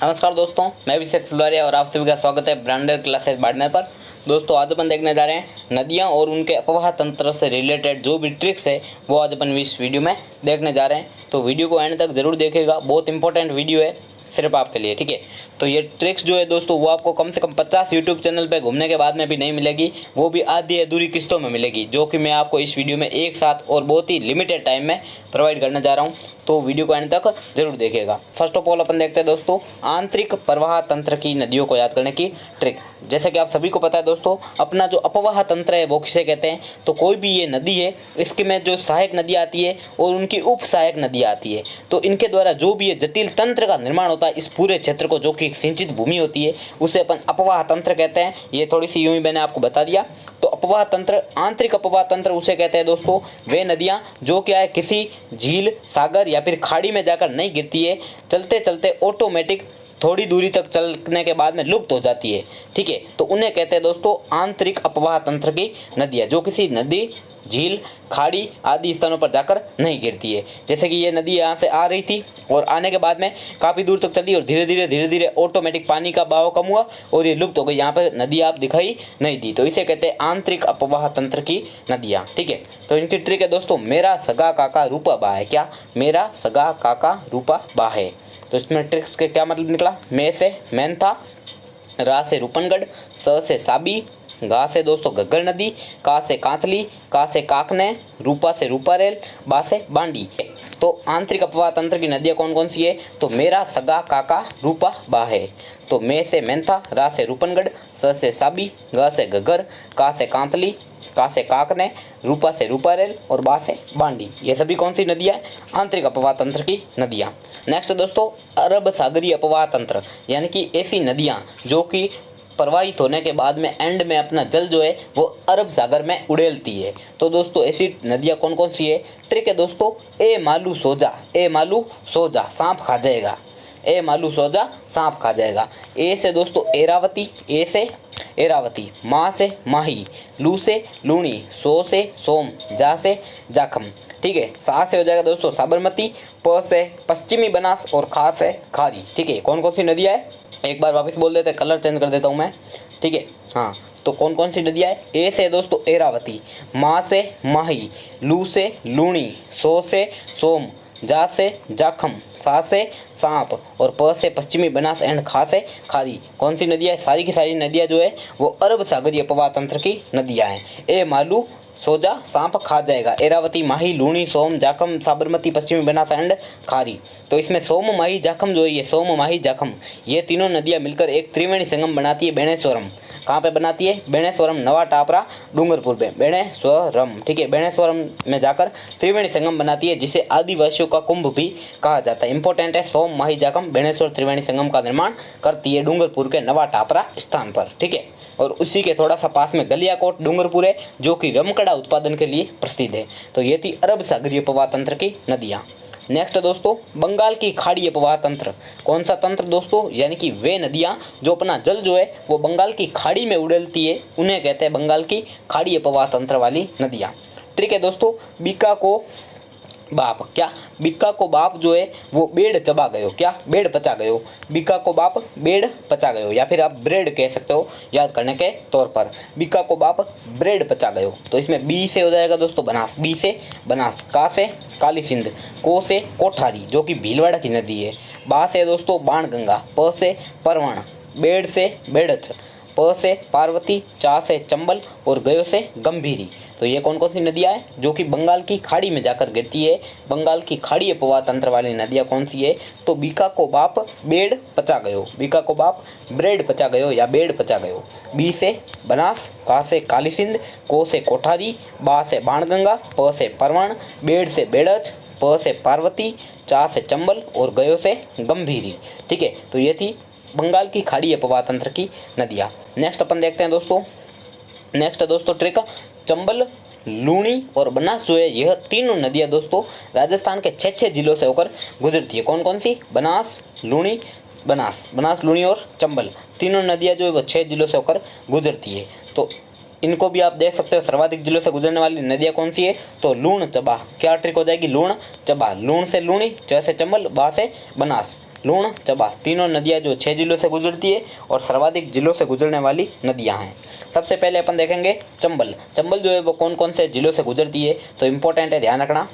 नमस्कार दोस्तों, मैं अभिषेक फुलवारिया और आप सभी का स्वागत है ब्रांडेड क्लासेस बांटने पर। दोस्तों आज अपन देखने जा रहे हैं नदियां और उनके अपवाह तंत्र से रिलेटेड जो भी ट्रिक्स है वो आज अपन इस वीडियो में देखने जा रहे हैं। तो वीडियो को एंड तक जरूर देखिएगा, बहुत इंपॉर्टेंट वीडियो है सिर्फ आपके लिए, ठीक है। तो ये ट्रिक्स जो है दोस्तों वो आपको कम से कम 50 यूट्यूब चैनल पे घूमने के बाद में भी नहीं मिलेगी, वो भी आधी अधूरी किस्तों में मिलेगी, जो कि मैं आपको इस वीडियो में एक साथ और बहुत ही लिमिटेड टाइम में प्रोवाइड करने जा रहा हूँ। तो वीडियो को एंड तक जरूर देखिएगा। फर्स्ट ऑफ ऑल अपन देखते हैं दोस्तों आंतरिक प्रवाह तंत्र की नदियों को याद करने की ट्रिक। जैसे कि आप सभी को पता है दोस्तों, अपना जो अपवाह तंत्र है वो किसे कहते हैं। तो कोई भी ये नदी है, इसके में जो सहायक नदी आती है और उनकी उप सहायक नदी आती है, तो इनके द्वारा जो भी ये जटिल तंत्र का निर्माण होता है इस पूरे क्षेत्र को, जो कि सिंचित भूमि होती है, उसे अपन अपवाह तंत्र कहते हैं। ये थोड़ी सी यूं ही मैंने आपको बता दिया। तो अपवाह तंत्र, आंतरिक अपवाह तंत्र उसे कहते हैं दोस्तों वे नदियाँ जो क्या है किसी झील, सागर या फिर खाड़ी में जाकर नहीं गिरती है, चलते चलते ऑटोमेटिक थोड़ी दूरी तक चलने के बाद में लुप्त हो जाती है, ठीक है। तो उन्हें कहते हैं दोस्तों आंतरिक अपवाह तंत्र की नदियाँ, जो किसी नदी, झील, खाड़ी आदि स्थानों पर जाकर नहीं गिरती है। जैसे कि ये नदी यहाँ से आ रही थी और आने के बाद में काफ़ी दूर तक चली और धीरे धीरे ऑटोमेटिक पानी का बहाव कम हुआ और ये लुप्त हो गई, यहाँ पे नदी आप दिखाई नहीं दी। तो इसे कहते हैं आंतरिक अपवाह तंत्र की नदियाँ, ठीक है। तो इनकी ट्रिक है दोस्तों, मेरा सगा काका रूपा बा है। क्या? मेरा सगा काका रूपा बा है। तो इसमें ट्रिक्स के क्या मतलब निकला? मैं से मेनथा, रा से रूपनगढ़, स से साबी, गा से दोस्तों घग्गर नदी, का से कांतली, का से काकने, रूपा से रूपारेल, बा से बांडी। तो आंतरिक अपवाह तंत्र की नदियाँ कौन कौन सी है? तो मेरा सगा काका रूपा बा है। तो मैं से मेनथा, रा से रूपनगढ़, स से साबी, गा से घग्गर, का से कांतली, का से काकने, रूपा से रूपारेल और बा से बांडी। ये सभी कौन सी नदियाँ? आंतरिक अपवाह तंत्र की नदियाँ। नेक्स्ट दोस्तों अरब सागरीय अपवाह तंत्र, यानी कि ऐसी नदियाँ जो कि प्रवाहित होने के बाद में एंड में अपना जल जो है वो अरब सागर में उड़ेलती है। तो दोस्तों ऐसी नदियाँ कौन कौन सी है? ट्रिक है दोस्तों, ए मालू सोजा, ए मालू सोजा सांप खा जाएगा, ए मालू सोजा सांप खा जाएगा। ए से दोस्तों एरावती, ए से एरावती, माँ से माही, लू से लूणी, सो से सोम, जा से जाखम, ठीक है। सा से हो जाएगा दोस्तों साबरमती, प से पश्चिमी बनास और खा से खारी, ठीक है। कौन कौन सी नदियाँ है? एक बार वापस बोल देते, कलर चेंज कर देता हूँ मैं, ठीक है। हाँ, तो कौन कौन सी नदियाँ है? ए से दोस्तों एरावती, माँ से माही, लू से लूणी, सो से सोम, जा से जाखम, सा से सांप और प से पश्चिमी बनास एंड खा से खारी। कौन सी नदियाँ है? सारी की सारी नदियाँ जो है वो अरब सागरीय अपवाह तंत्र की नदियाँ हैं। ए मालू सोजा सांप खा जाएगा, एरावती, माही, लूणी, सोम, जाखम, साबरमती, पश्चिमी बनास एंड खारी। तो इसमें सोम, माही, जाखम जो है, ये सोम, माही, जाखम, ये तीनों नदियाँ मिलकर एक त्रिवेणी संगम बनाती है बेणेश्वरम। कहाँ पे बनाती है? बेणेश्वरम, नवा टापरा, डूंगरपुर में बेणेश्वरम, ठीक है। बेणेश्वरम में जाकर त्रिवेणी संगम बनाती है, जिसे आदिवासियों का कुंभ भी कहा जाता है। इंपॉर्टेंट है, सोम, माही, जाखम, बेणेश्वर त्रिवेणी संगम का निर्माण करती है डूंगरपुर के नवा टापरा स्थान पर, ठीक है। और उसी के थोड़ा सा पास में गलियाकोट डूंगरपुर है, जो कि रमकड़ा उत्पादन के लिए प्रसिद्ध है। तो ये थी अरब सागरीय अपवाह तंत्र की नदियाँ। नेक्स्ट दोस्तों बंगाल की खाड़ी अपवाह तंत्र। कौन सा तंत्र दोस्तों? यानी कि वे नदियाँ जो अपना जल जो है वो बंगाल की खाड़ी में उड़ेलती है, उन्हें कहते हैं बंगाल की खाड़ी अपवाह तंत्र वाली नदियाँ। ट्रिक है दोस्तों, बीका को बाप, क्या? बिक्का को बाप जो है वो बेड़ चबा गयो, क्या? बेड़ पचा गयो, बिक्का को बाप बेड़ पचा गयो, या फिर आप ब्रेड कह सकते हो याद करने के तौर पर। बिक्का को बाप ब्रेड पचा गयो। तो इसमें बी से हो जाएगा दोस्तों बनास, बी से बनास, का से काली सिंध, को से कोठारी जो कि भीलवाड़ा की नदी है, बा से दोस्तों बाणगंगा, प से परवण, बेड़ से बेड़च, प से पार्वती, चा से चंबल और गयो से गंभीरी। तो ये कौन कौन सी नदियाँ हैं जो कि बंगाल की खाड़ी में जाकर गिरती है? बंगाल की खाड़ी अपवाह तंत्र वाली नदियाँ कौन सी है? तो बीका को बाप बेड़ पचा गयो, बीका को बाप ब्रेड पचा गयो या बेड़ पचा गयो। बी से बनास, का से काली सिंध, को से कोठारी, बा से बाणगंगा, प से परवण, बेड़ से बेड़च, प से पार्वती, चा से चंबल और गयो से गंभीरी, ठीक है। तो ये थी बंगाल की खाड़ी अपवाह तंत्र की नदियाँ। नेक्स्ट अपन देखते हैं दोस्तों, नेक्स्ट दोस्तों ट्रिक, चंबल, लूणी और बनास जो है यह तीनों नदियाँ दोस्तों राजस्थान के 6 जिलों से होकर गुजरती है। कौन कौन सी? बनास, लूणी, बनास, लूणी और चंबल, तीनों नदियाँ जो है वो 6 जिलों से होकर गुजरती है। तो इनको भी आप देख सकते हो सर्वाधिक जिलों से गुजरने वाली नदियाँ कौन सी है? तो लूण चबा। क्या ट्रिक हो जाएगी? लूण चबा, लूण से लूणी, च से चंबल, बा से बनास, लूण, चंबा, तीनों नदियाँ जो 6 जिलों से गुजरती है और सर्वाधिक जिलों से गुजरने वाली नदियाँ हैं। सबसे पहले अपन देखेंगे चंबल। चंबल जो है वो कौन कौन से जिलों से गुजरती है, तो इम्पोर्टेंट है, ध्यान रखना।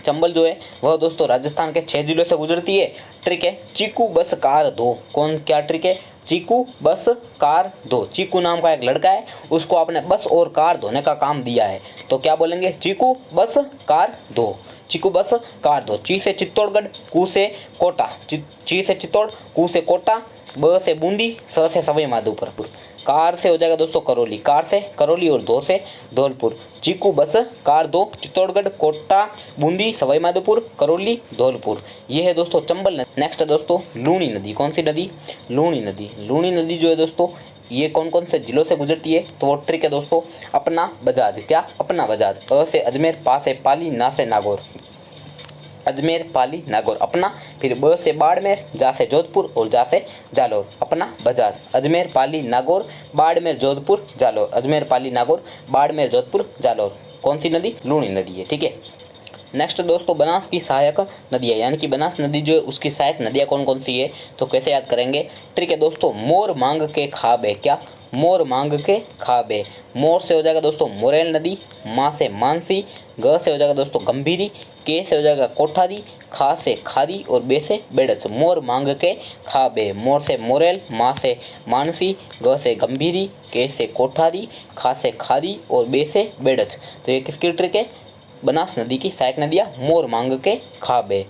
चंबल जो है वह दोस्तों राजस्थान के 6 जिलों से गुजरती है। ट्रिक है चीकू बस कार दो। कौन, क्या ट्रिक है? चीकू बस कार दो। चीकू नाम का एक लड़का है, उसको आपने बस और कार धोने का काम दिया है, तो क्या बोलेंगे? चीकू बस कार दो। चीकू बस कार दो। ची से चित्तौड़गढ़, कू से कोटा, ची से चित्तौड़, कू से कोटा, ब से बूंदी, स से सवाई माधोपुर। कार से हो जाएगा दोस्तों करौली, कार से करौली और दो से धौलपुर। चीकू बस कार दो, चित्तौड़गढ़, कोटा, बूंदी, सवाई माधोपुर, करौली, धौलपुर। ये है दोस्तों चंबल नदी। नेक्स्ट है दोस्तों लूणी नदी। कौन सी नदी? लूणी नदी। लूणी नदी जो है दोस्तों ये कौन कौन से जिलों से गुजरती है, तो वो ट्रिक है दोस्तों अपना बजाज। क्या? अपना बजाज। अ से अजमेर, पा से पाली, ना से नागौर। अजमेर, पाली, नागौर अपना। फिर ब से बाड़मेर, जा से जोधपुर और जा से जालौर। अपना बजाज। अजमेर, पाली, नागौर, बाड़मेर, जोधपुर, जालौर। अजमेर, पाली, नागौर, बाड़मेर, जोधपुर, जालौर। कौन सी नदी? लूणी नदी है। ठीक है। नेक्स्ट दोस्तों बनास की सहायक नदियाँ, यानी कि बनास नदी जो है उसकी सहायक नदियाँ कौन कौन सी है, तो कैसे याद करेंगे? ट्रिक है दोस्तों मोर मांग के खाबे। क्या? मोर मांग के खाबे। मोर से हो जाएगा दोस्तों मोरेल नदी, माँ से मानसी, ग से हो जाएगा दोस्तों गंभीरी, के से हो जाएगा कोठारी, खा से खारी और बे से बेड़च। मोर मांग के खाबे। मोर से मोरेल, माँ से मानसी, ग से गंभीरी, के से कोठारी, खा से खारी और बे से बेड़च। तो ये किसकी ट्रिक है? बनास नदी की सहायक नदियाँ मोर मांग के खाबे।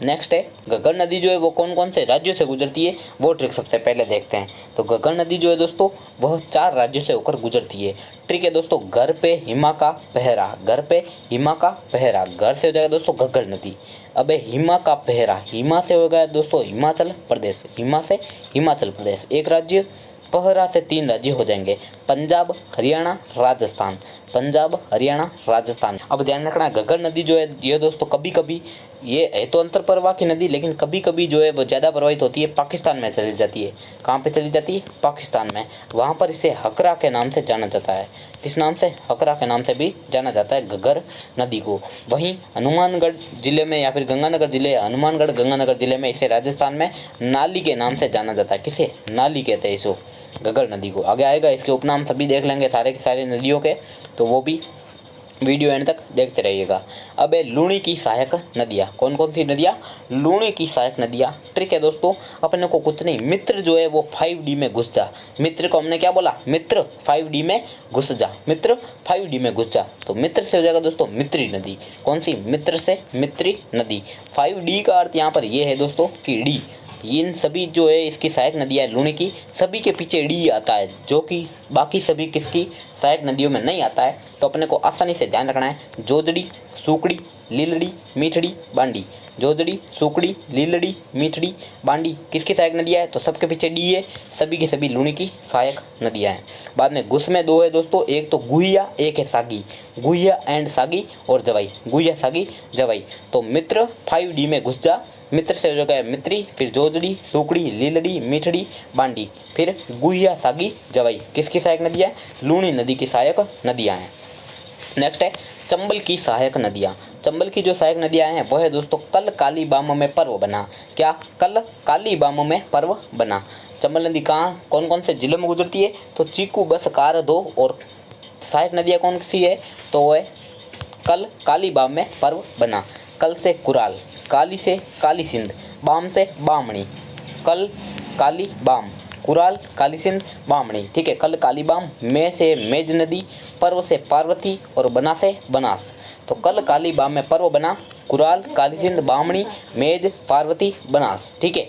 नेक्स्ट है घग्गर नदी जो है वो कौन कौन से राज्यों से गुजरती है, वो ट्रिक सबसे पहले देखते हैं। तो घग्गर नदी जो है दोस्तों वह 4 राज्यों से होकर गुजरती है। ट्रिक है दोस्तों घर पे हिमा का पहरा। घर पे हिमा का पहरा। घर से हो जाएगा दोस्तों घग्गर नदी। अब है हिमा का पहरा। हिमा से हो गया दोस्तों हिमाचल प्रदेश। हिमा से हिमाचल प्रदेश एक राज्य। पहरा से 3 राज्य हो जाएंगे, पंजाब, हरियाणा, राजस्थान। पंजाब, हरियाणा, राजस्थान। अब ध्यान रखना घग्गर नदी जो है ये दोस्तों कभी कभी ये है तो अंतर प्रवाह की नदी, लेकिन कभी कभी जो है वो ज़्यादा प्रवाहित होती है पाकिस्तान में चली जाती है। कहाँ पे चली जाती है? पाकिस्तान में। वहाँ पर इसे हकरा के नाम से जाना जाता है। किस नाम से? हकरा के नाम से भी जाना जाता है घग्गर नदी को। वहीं हनुमानगढ़ जिले में या फिर गंगानगर जिले, हनुमानगढ़ गंगानगर जिले में इसे राजस्थान में नाली के नाम से जाना जाता है। किसे? नाली कहते हैं इसको, घग्गर नदी को। आगे आएगा इसके उपनाम सभी देख लेंगे सारे के सारे नदियों के, तो वो भी वीडियो एंड तक देखते रहिएगा। अब है लूणी की सहायक नदियाँ। कौन कौन सी नदियाँ? लूणी की सहायक नदियाँ। ट्रिक है दोस्तों अपने को कुछ नहीं, मित्र जो है वो 5D में घुस जा। मित्र को हमने क्या बोला? मित्र 5D में घुस जा। मित्र 5D में घुस जा। तो मित्र से हो जाएगा दोस्तों मित्री नदी। कौन सी? मित्र से मित्री नदी। 5D का अर्थ यहाँ पर ये है दोस्तों कि डी। इन सभी जो है इसकी सहायक नदियाँ लूणी की, सभी के पीछे डी आता है, जो कि बाकी सभी किसकी सहायक नदियों में नहीं आता है। तो अपने को आसानी से ध्यान रखना है, जोजड़ी, सूकड़ी, लीलड़ी, मीठड़ी, बांडी। जोजड़ी, सूकड़ी, लीलड़ी, मीठड़ी, बांडी किसकी सहायक नदियाँ है? तो सबके पीछे डी है, सभी की सभी लूणी की सहायक नदियाँ हैं। बाद में घुस में 2 है दोस्तों, एक तो गुहिया, एक है सागी। गुहिया एंड सागी और जवाई। गुहिया, सागी, जवाई। तो मित्र 5D में घुस जा। मित्र से हो जाएगा मित्री, फिर जोजड़ी, सूकड़ी, लीलड़ी, मीठड़ी, बांडी, फिर गुहिया, सागी, जवाई किसकी सहायक नदियाँ हैं? लूणी नदी की सहायक नदियाँ हैं। नेक्स्ट है चंबल की सहायक नदियाँ। चंबल की जो सहायक नदियाँ हैं वह है दोस्तों कल काली बाम में पर्व बना। क्या? कल काली बाम में पर्व बना। चंबल नदी कहाँ कौन कौन से जिलों में गुजरती है? तो चीकू, बस, कार दो और सहायक नदियाँ कौन सी है? तो वह कल काली बाम में पर्व बना। कल से कुराल, काली से काली सिंध, बाम से बामणी। कल काली बाम, कुराल, काली सिंध, बामणी। ठीक है। कल काली बाम, में से मेज नदी, पर्व से पार्वती और बना से बनास। तो कल काली बाम में पर्व बना, कुराल, काली सिंध, बामणी, मेज, पार्वती, बनास। ठीक है।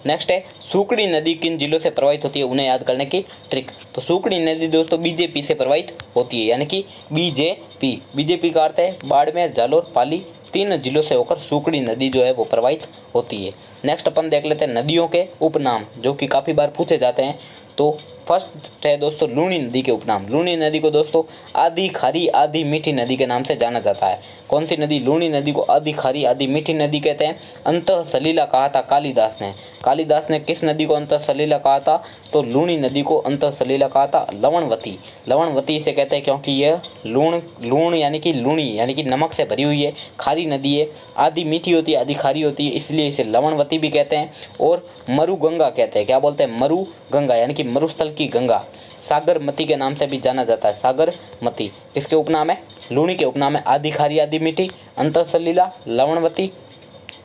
नेक्स्ट है सूकड़ी नदी किन जिलों से प्रवाहित होती है, उन्हें याद करने की ट्रिक। तो सूकड़ी नदी दोस्तों बीजेपी से प्रवाहित होती है, यानी कि बीजेपी। बीजेपी का अर्थ है बाड़मेर, जालौर, पाली, 3 जिलों से होकर सूकड़ी नदी जो है वो प्रवाहित होती है। नेक्स्ट अपन देख लेते हैं नदियों के उपनाम, जो कि काफ़ी बार पूछे जाते हैं। तो फर्स्ट है दोस्तों लूणी नदी के उपनाम। लूणी नदी को दोस्तों आधी खारी आधी मीठी नदी के नाम से जाना जाता है। कौन सी नदी? लूणी नदी को आधी खारी आधी मीठी नदी कहते हैं। अंतः सलीला कहा था कालिदास ने। कालिदास ने किस नदी को अंतः सलीला कहा था? तो लूणी नदी को अंतः सलीला कहा था। लवणवती, लवणवती इसे कहते हैं क्योंकि यह लूण यानी कि लूणी यानी कि नमक से भरी हुई है, खारी नदी है, आधी मीठी होती है आधी खारी होती है, इसलिए इसे लवणवती भी कहते हैं। और मरुगंगा कहते हैं। क्या बोलते हैं? मरुगंगा यानी कि मरुस्थल की गंगा। सागरमती के नाम से भी जाना जाता है। सागरमती किसके उपनाम है? लूणी के उपनाम है। आधी खारी आधी मीठी, अंतः सलीला, लवणवती,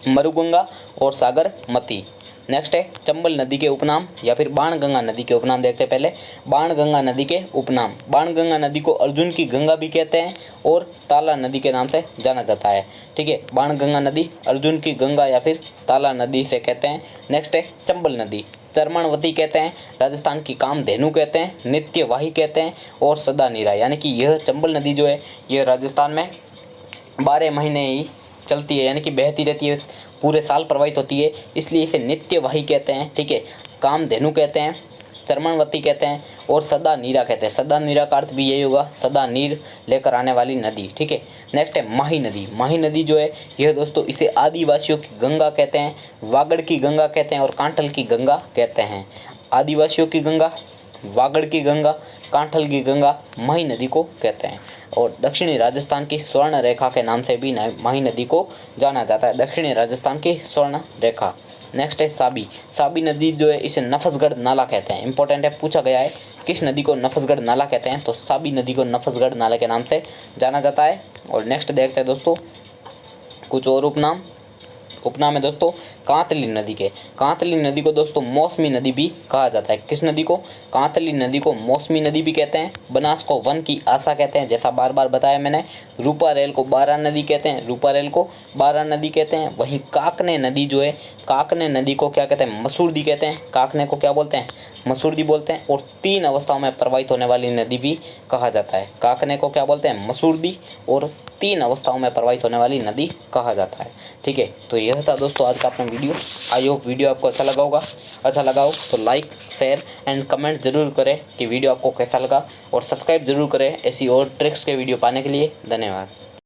मरुगंगा और सागरमती। नेक्स्ट है चंबल नदी के उपनाम या फिर बाणगंगा नदी के उपनाम। देखते हैं पहले बाणगंगा नदी के उपनाम। बाणगंगा नदी को अर्जुन की गंगा भी कहते हैं और ताला नदी के नाम से जाना जाता है। ठीक है, बाणगंगा नदी अर्जुन की गंगा या फिर ताला नदी से कहते हैं। नेक्स्ट है चंबल नदी, चरमणवती कहते हैं, राजस्थान की कामधेनु कहते हैं, नित्यवाही कहते हैं और सदा नीरा। यानी कि यह चंबल नदी जो है यह राजस्थान में 12 महीने ही चलती है, यानी कि बहती रहती है, पूरे साल प्रवाहित होती है, इसलिए इसे नित्यवाही कहते हैं। ठीक है, कामधेनु कहते हैं, चरमणवती कहते हैं और सदा नीरा कहते हैं। सदा नीरा का अर्थ भी यही होगा, सदा नीर लेकर आने वाली नदी। ठीक है, नेक्स्ट है माही नदी। माही नदी जो है यह दोस्तों इसे आदिवासियों की गंगा कहते हैं, वागड़ की गंगा कहते हैं और कांठल की गंगा कहते हैं। आदिवासियों की गंगा, वागड़ की गंगा, कांठल की गंगा माही नदी को कहते हैं। और दक्षिणी राजस्थान की स्वर्ण रेखा के नाम से भी माही नदी को जाना जाता है। दक्षिणी राजस्थान की स्वर्ण रेखा। नेक्स्ट है साबी। साबी नदी जो है इसे नफसगढ़ नाला कहते हैं। इंपॉर्टेंट है, पूछा गया है किस नदी को नफसगढ़ नाला कहते हैं, तो साबी नदी को नफसगढ़ नाले के नाम से जाना जाता है। और नेक्स्ट देखते हैं दोस्तों कुछ और उपनाम है दोस्तों कांतली नदी के। कांतली नदी को दोस्तों मौसमी नदी भी कहा जाता है। किस नदी को? कांतली नदी को मौसमी नदी भी कहते हैं। बनास को वन की आशा कहते हैं, जैसा बार बार बताया मैंने। रूपारेल को बारा नदी कहते हैं, रूपारेल को बारा नदी कहते हैं। वहीं काकने नदी जो है, काकने नदी को क्या कहते हैं? मसूरदी कहते हैं। काकने को क्या बोलते हैं? मसूरदी बोलते हैं। और 3 अवस्थाओं में प्रवाहित होने वाली नदी भी कहा जाता है। काकने को क्या बोलते हैं? मसूरदी, और 3 अवस्थाओं में प्रवाहित होने वाली नदी कहा जाता है। ठीक है, तो यह था दोस्तों आज का अपना वीडियो। आई होप वीडियो आपको अच्छा लगा होगा। अच्छा लगा हो तो लाइक, शेयर एंड कमेंट ज़रूर करें कि वीडियो आपको कैसा लगा, और सब्सक्राइब जरूर करें ऐसी और ट्रिक्स के वीडियो पाने के लिए। धन्यवाद।